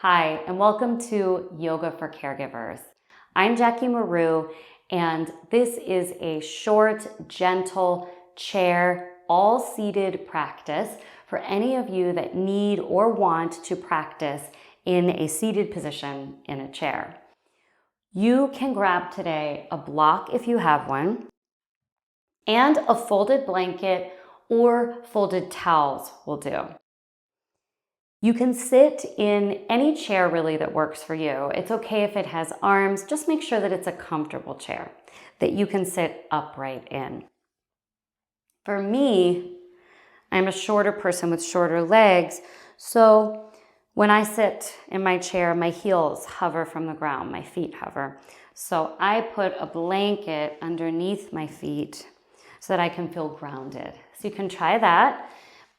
Hi, and welcome to Yoga for Caregivers. I'm Jackie Maru, and this is a short, gentle chair, all-seated practice for any of you that need or want to practice in a seated position in a chair. You can grab today a block if you have one, and a folded blanket or folded towels will do. You can sit in any chair really that works for you. It's okay if it has arms, just make sure that it's a comfortable chair that you can sit upright in. For me, I'm a shorter person with shorter legs, so when I sit in my chair, my heels hover from the ground, my feet hover. So I put a blanket underneath my feet so that I can feel grounded. So you can try that.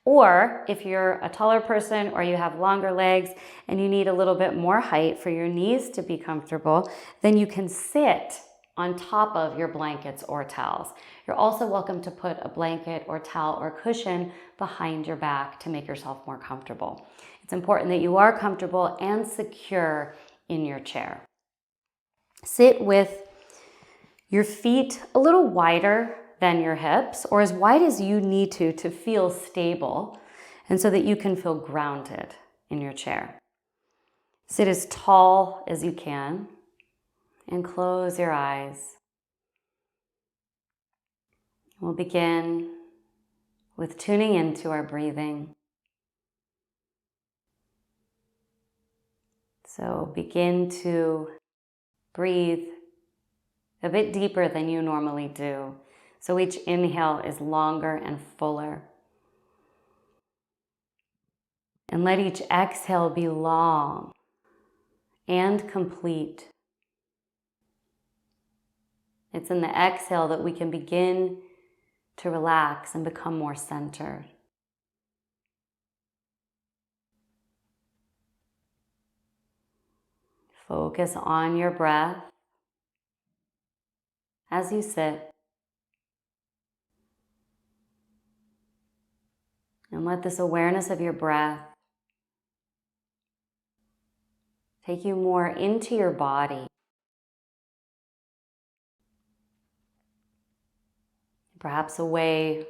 Or if you're a taller person or you have longer legs and you need a little bit more height for your knees to be comfortable, then you can sit on top of your blankets or towels. You're also welcome to put a blanket or towel or cushion behind your back to make yourself more comfortable. It's important that you are comfortable and secure in your chair. Sit with your feet a little wider than your hips, or as wide as you need to feel stable and so that you can feel grounded in your chair. Sit as tall as you can and close your eyes. We'll begin with tuning into our breathing. So begin to breathe a bit deeper than you normally do. So each inhale is longer and fuller. And let each exhale be long and complete. It's in the exhale that we can begin to relax and become more centered. Focus on your breath as you sit. And let this awareness of your breath take you more into your body. Perhaps away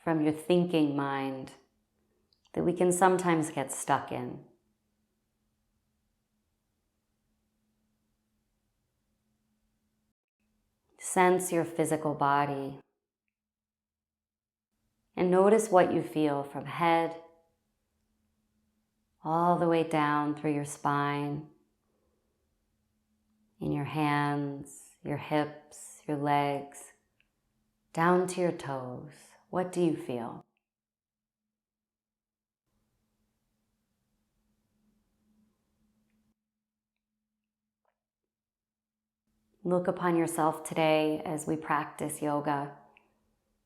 from your thinking mind that we can sometimes get stuck in. Sense your physical body and notice what you feel from head all the way down through your spine, in your hands, your hips, your legs, down to your toes. What do you feel? Look upon yourself today as we practice yoga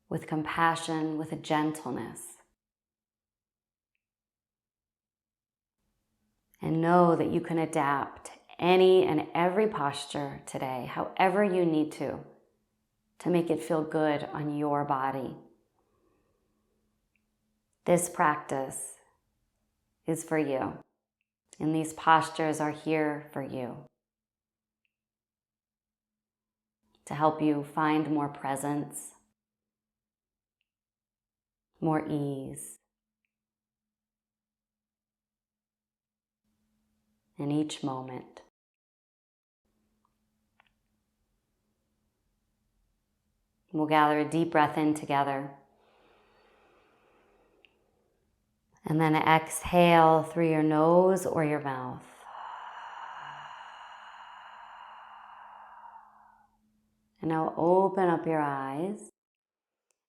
with compassion, with a gentleness. And know that you can adapt any and every posture today, however you need to make it feel good on your body. This practice is for you, and these postures are here for you to help you find more presence, more ease in each moment. We'll gather a deep breath in together. And then exhale through your nose or your mouth. And now open up your eyes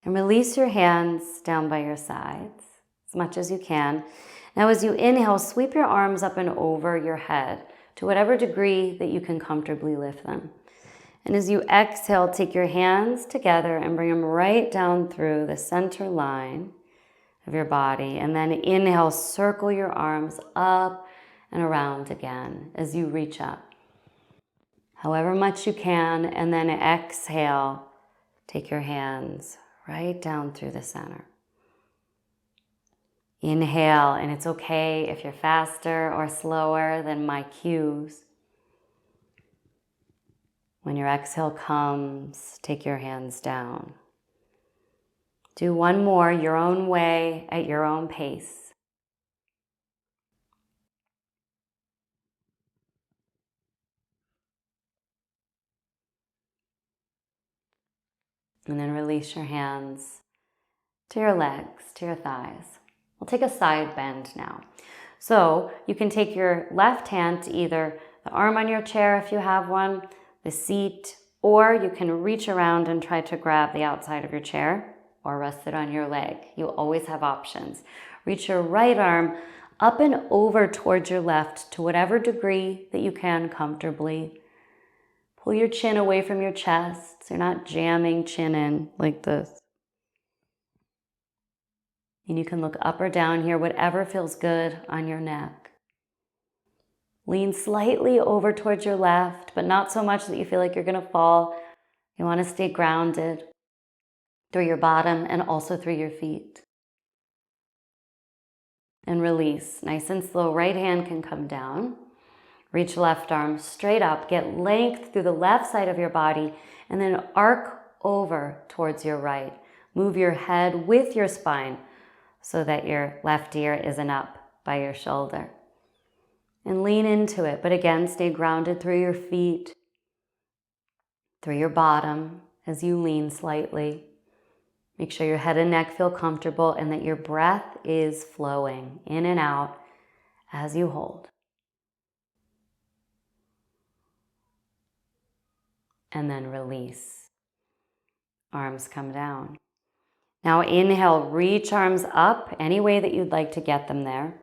and release your hands down by your sides as much as you can. Now as you inhale, sweep your arms up and over your head to whatever degree that you can comfortably lift them. And as you exhale, take your hands together and bring them right down through the center line of your body. And then inhale, circle your arms up and around again as you reach up, however much you can. And then exhale, take your hands right down through the center. Inhale, and it's okay if you're faster or slower than my cues. When your exhale comes, take your hands down. Do one more your own way at your own pace. And then release your hands to your legs, to your thighs. We'll take a side bend now. So you can take your left hand to either the arm on your chair if you have one, the seat, or you can reach around and try to grab the outside of your chair or rest it on your leg. You always have options. Reach your right arm up and over towards your left to whatever degree that you can comfortably. Pull your chin away from your chest so you're not jamming chin in like this. And you can look up or down here, whatever feels good on your neck. Lean slightly over towards your left, but not so much that you feel like you're going to fall. You want to stay grounded through your bottom and also through your feet. And release. Nice and slow. Right hand can come down. Reach left arm straight up. Get length through the left side of your body and then arc over towards your right. Move your head with your spine so that your left ear isn't up by your shoulder. And lean into it, but again, stay grounded through your feet, through your bottom as you lean slightly. Make sure your head and neck feel comfortable and that your breath is flowing in and out as you hold. And then release. Arms come down. Now inhale, reach arms up any way that you'd like to get them there.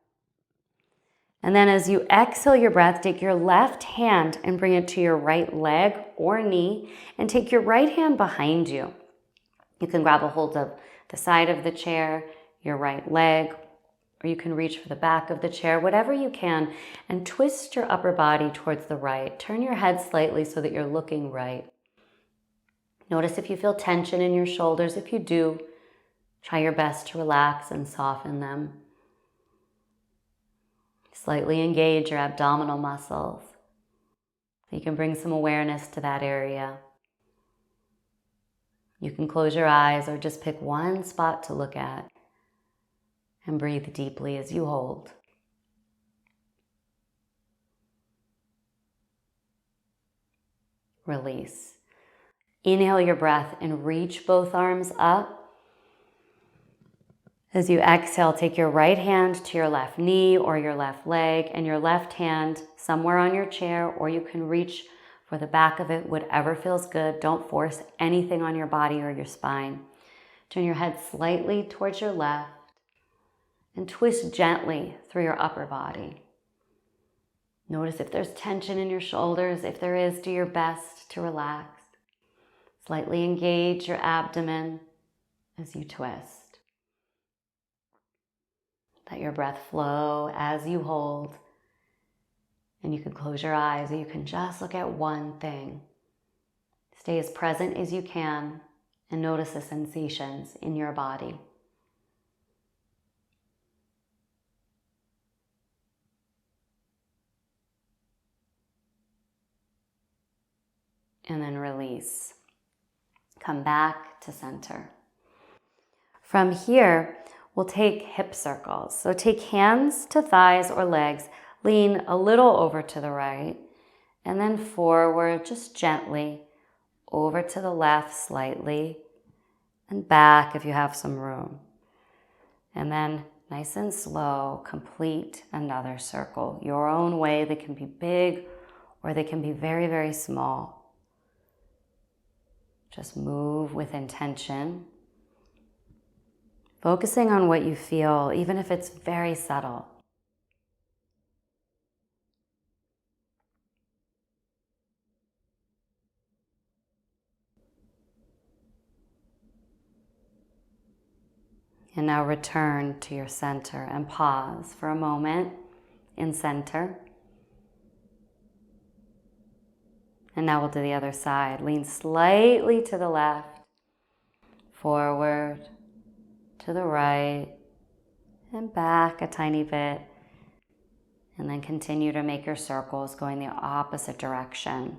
And then as you exhale your breath, take your left hand and bring it to your right leg or knee and take your right hand behind you. You can grab a hold of the side of the chair, your right leg, or you can reach for the back of the chair, whatever you can, and twist your upper body towards the right. Turn your head slightly so that you're looking right. Notice if you feel tension in your shoulders. If you do, try your best to relax and soften them. Slightly engage your abdominal muscles. You can bring some awareness to that area. You can close your eyes or just pick one spot to look at and breathe deeply as you hold. Release. Inhale your breath and reach both arms up. As you exhale, take your right hand to your left knee or your left leg and your left hand somewhere on your chair, or you can reach for the back of it, whatever feels good. Don't force anything on your body or your spine. Turn your head slightly towards your left and twist gently through your upper body. Notice if there's tension in your shoulders. If there is, do your best to relax. Slightly engage your abdomen as you twist. Let your breath flow as you hold. And you can close your eyes or you can just look at one thing. Stay as present as you can and notice the sensations in your body. And then release. Come back to center. From here, we'll take hip circles. So take hands to thighs or legs, lean a little over to the right, and then forward just gently, over to the left slightly, and back if you have some room. And then nice and slow, complete another circle. Your own way. They can be big or they can be very, very small. Just move with intention. Focusing on what you feel, even if it's very subtle. And now return to your center and pause for a moment in center. And now we'll do the other side. Lean slightly to the left, forward, to the right, and back a tiny bit. And then continue to make your circles going the opposite direction.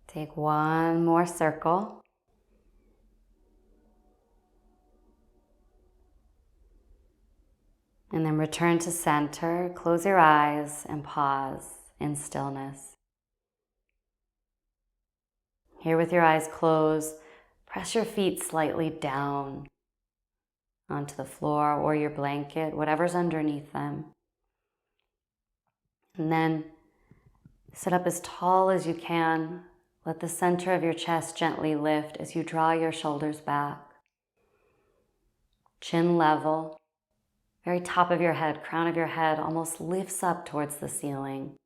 Take one more circle. And then return to center, close your eyes, and pause in stillness. Here with your eyes closed, press your feet slightly down onto the floor or your blanket, whatever's underneath them. And then sit up as tall as you can. Let the center of your chest gently lift as you draw your shoulders back. Chin level. Very top of your head, crown of your head almost lifts up towards the ceiling.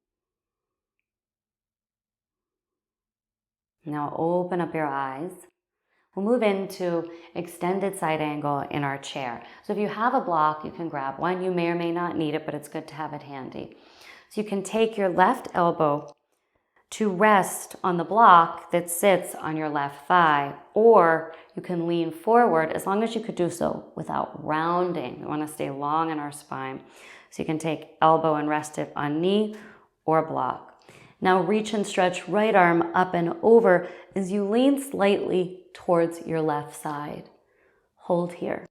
Now open up your eyes. We'll move into extended side angle in our chair. So if you have a block, you can grab one. You may or may not need it, but it's good to have it handy. So you can take your left elbow to rest on the block that sits on your left thigh, or you can lean forward as long as you could do so without rounding. We want to stay long in our spine. So you can take elbow and rest it on knee or block. Now reach and stretch right arm up and over as you lean slightly towards your left side. Hold here.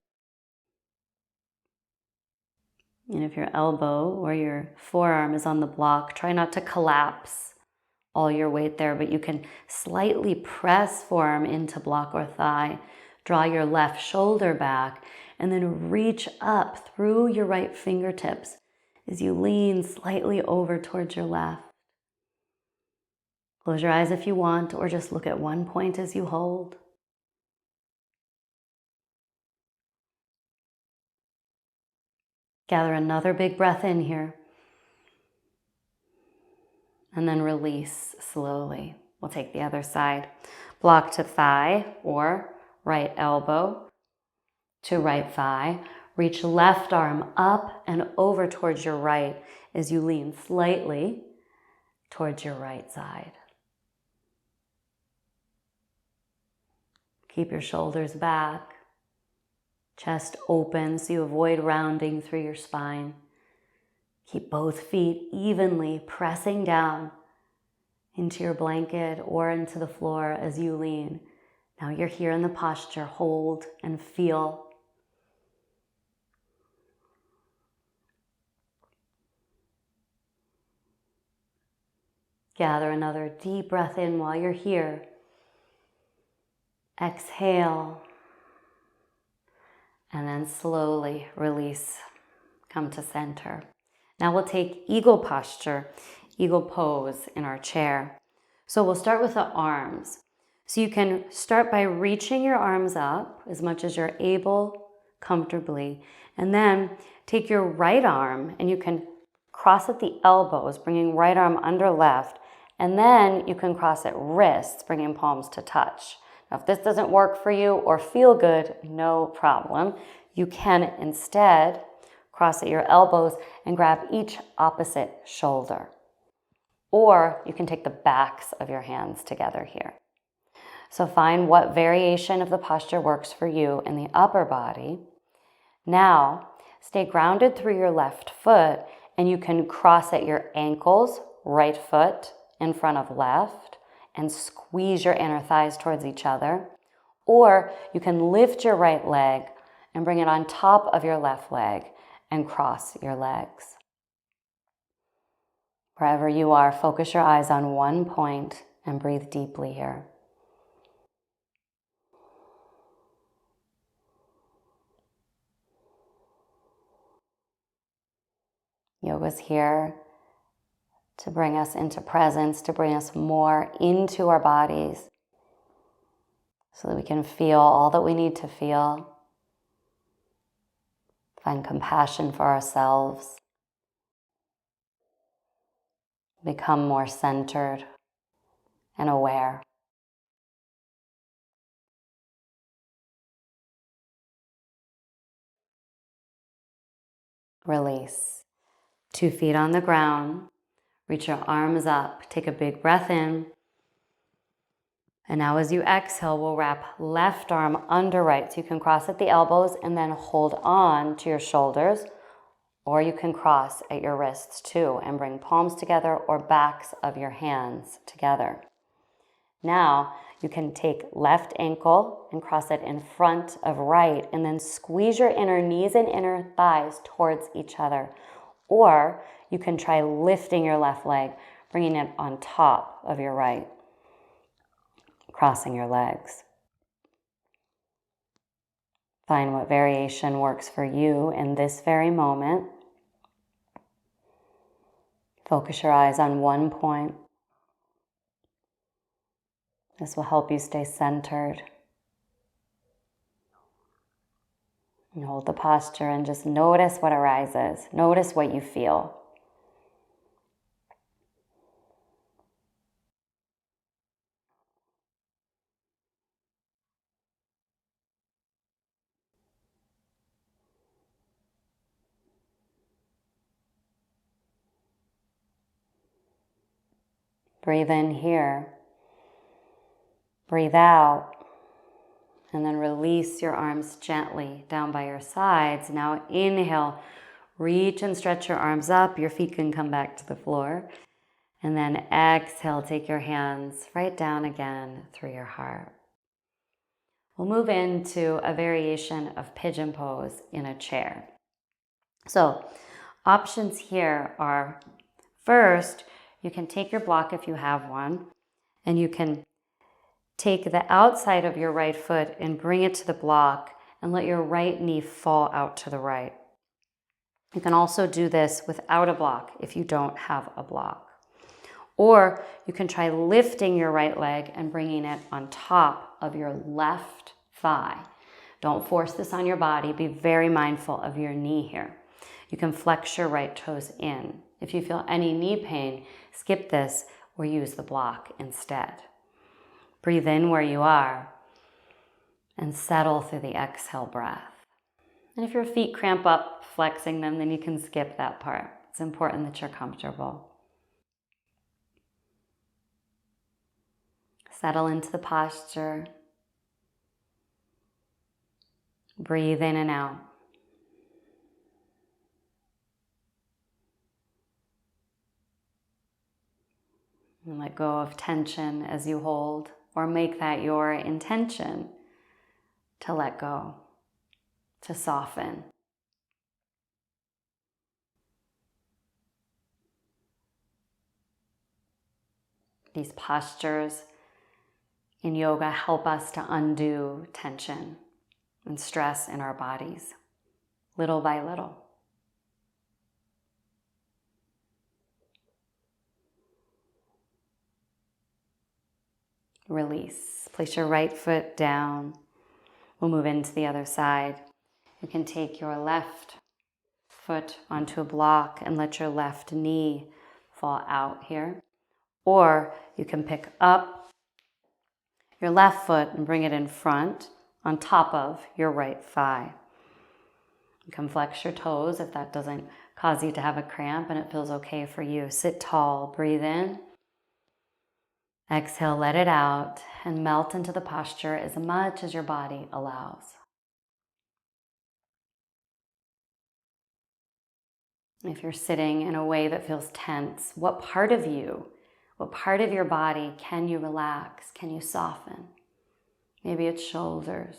And if your elbow or your forearm is on the block, try not to collapse all your weight there, but you can slightly press forearm into block or thigh. Draw your left shoulder back and then reach up through your right fingertips as you lean slightly over towards your left. Close your eyes if you want, or just look at one point as you hold. Gather another big breath in here. And then release slowly. We'll take the other side. Block to thigh or right elbow to right thigh. Reach left arm up and over towards your right as you lean slightly towards your right side. Keep your shoulders back, chest open so you avoid rounding through your spine. Keep both feet evenly pressing down into your blanket or into the floor as you lean. Now you're here in the posture. Hold and feel. Gather another deep breath in while you're here. Exhale. And then slowly release. Come to center. Now we'll take eagle posture, eagle pose in our chair. So we'll start with the arms. So you can start by reaching your arms up as much as you're able comfortably. And then take your right arm and you can cross at the elbows, bringing right arm under left. And then you can cross at wrists, bringing palms to touch. Now if this doesn't work for you or feel good, no problem. You can instead cross at your elbows and grab each opposite shoulder. Or you can take the backs of your hands together here. So find what variation of the posture works for you in the upper body. Now, stay grounded through your left foot and you can cross at your ankles, right foot in front of left, and squeeze your inner thighs towards each other. Or you can lift your right leg and bring it on top of your left leg and cross your legs. Wherever you are, focus your eyes on one point and breathe deeply here. Yoga's here to bring us into presence, to bring us more into our bodies so that we can feel all that we need to feel. Find compassion for ourselves. Become more centered and aware. Release. 2 feet on the ground. Reach your arms up. Take a big breath in. And now as you exhale, we'll wrap left arm under right. So you can cross at the elbows and then hold on to your shoulders. Or you can cross at your wrists too and bring palms together or backs of your hands together. Now you can take left ankle and cross it in front of right and then squeeze your inner knees and inner thighs towards each other. Or you can try lifting your left leg, bringing it on top of your right, crossing your legs. Find what variation works for you in this very moment. Focus your eyes on one point. This will help you stay centered. And hold the posture and just notice what arises. Notice what you feel. Breathe in here. Breathe out. And then release your arms gently down by your sides. Now inhale, reach and stretch your arms up. Your feet can come back to the floor. And then exhale, take your hands right down again through your heart. We'll move into a variation of pigeon pose in a chair. So options here are, first, you can take your block if you have one, and you can take the outside of your right foot and bring it to the block and let your right knee fall out to the right. You can also do this without a block if you don't have a block. Or you can try lifting your right leg and bringing it on top of your left thigh. Don't force this on your body. Be very mindful of your knee here. You can flex your right toes in. If you feel any knee pain, skip this or use the block instead. Breathe in where you are and settle through the exhale breath. And if your feet cramp up flexing them, then you can skip that part. It's important that you're comfortable. Settle into the posture. Breathe in and out. And let go of tension as you hold, or make that your intention to let go, to soften. These postures in yoga help us to undo tension and stress in our bodies, little by little. Release. Place your right foot down. We'll move into the other side. You can take your left foot onto a block and let your left knee fall out here. Or you can pick up your left foot and bring it in front on top of your right thigh. You can flex your toes if that doesn't cause you to have a cramp and it feels okay for you. Sit tall, breathe in. Exhale, let it out, and melt into the posture as much as your body allows. If you're sitting in a way that feels tense, what part of you, what part of your body can you relax? Can you soften? Maybe it's shoulders.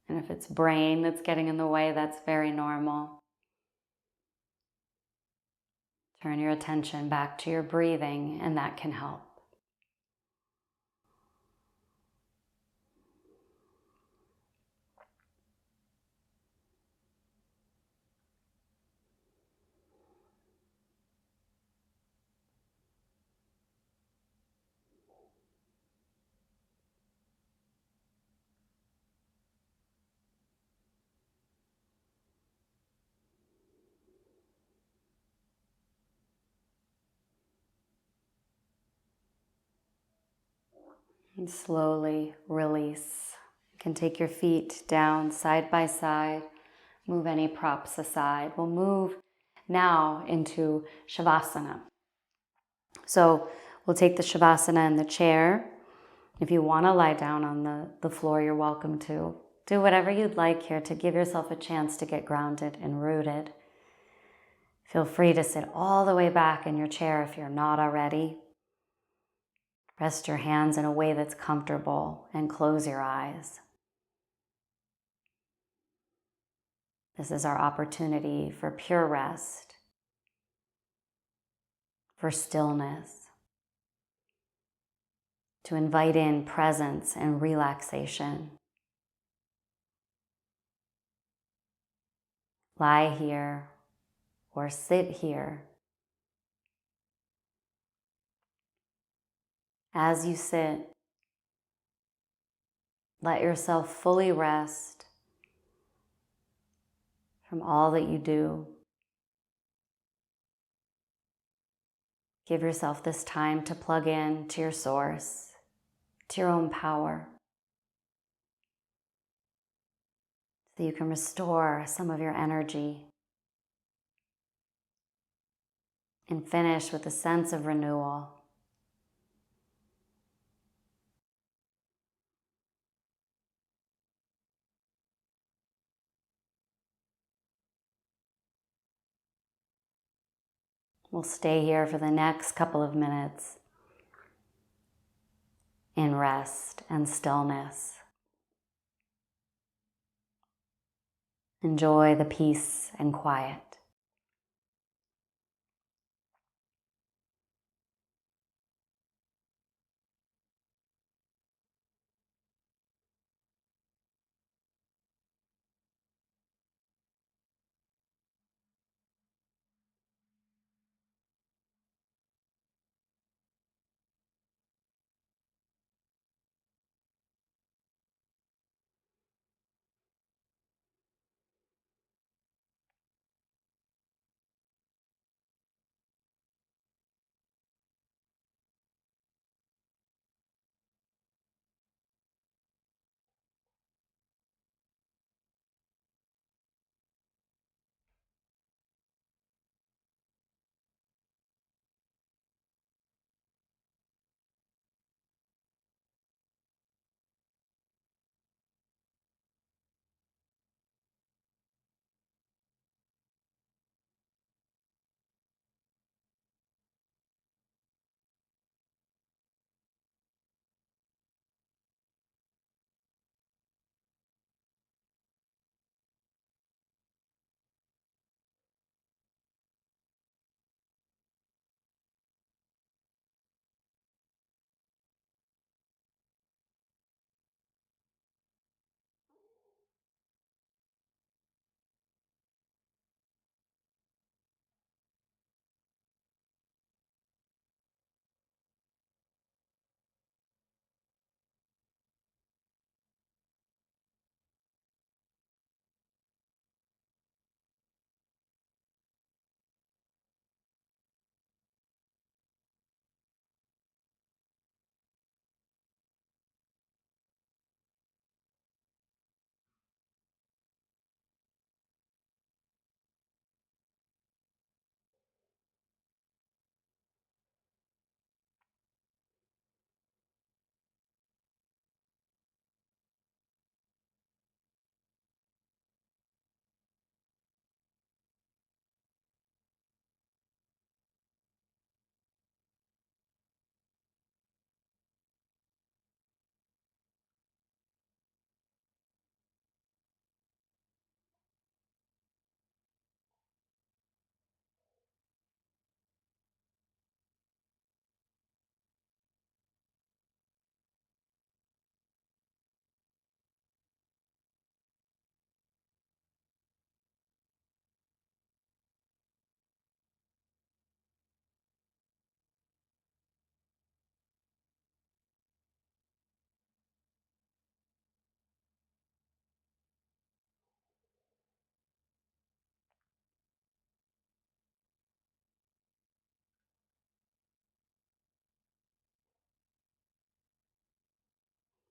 And if it's brain that's getting in the way, that's very normal. Turn your attention back to your breathing, and that can help. And slowly release You can take your feet down side by side, move any props aside. We'll move now into Shavasana. So we'll take the Shavasana in the chair. If you want to lie down on the floor, you're welcome to. Do whatever you'd like here to give yourself a chance to get grounded and rooted. Feel free to sit all the way back in your chair if you're not already. Rest your hands in a way that's comfortable and close your eyes. This is our opportunity for pure rest, for stillness, to invite in presence and relaxation. Lie here or sit here. As you sit, let yourself fully rest from all that you do. Give yourself this time to plug in to your source, to your own power, so you can restore some of your energy and finish with a sense of renewal. We'll stay here for the next couple of minutes in rest and stillness. Enjoy the peace and quiet.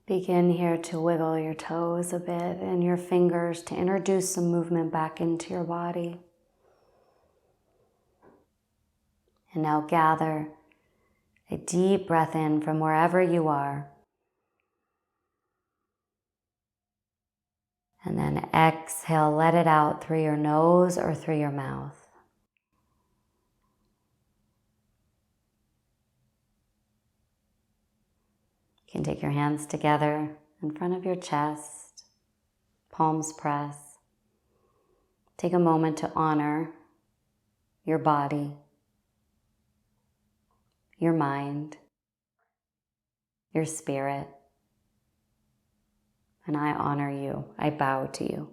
Begin here to wiggle your toes a bit and your fingers to introduce some movement back into your body. And now gather a deep breath in from wherever you are. And then exhale, let it out through your nose or through your mouth. You can take your hands together in front of your chest, palms press. Take a moment to honor your body, your mind, your spirit. And I honor you. I bow to you.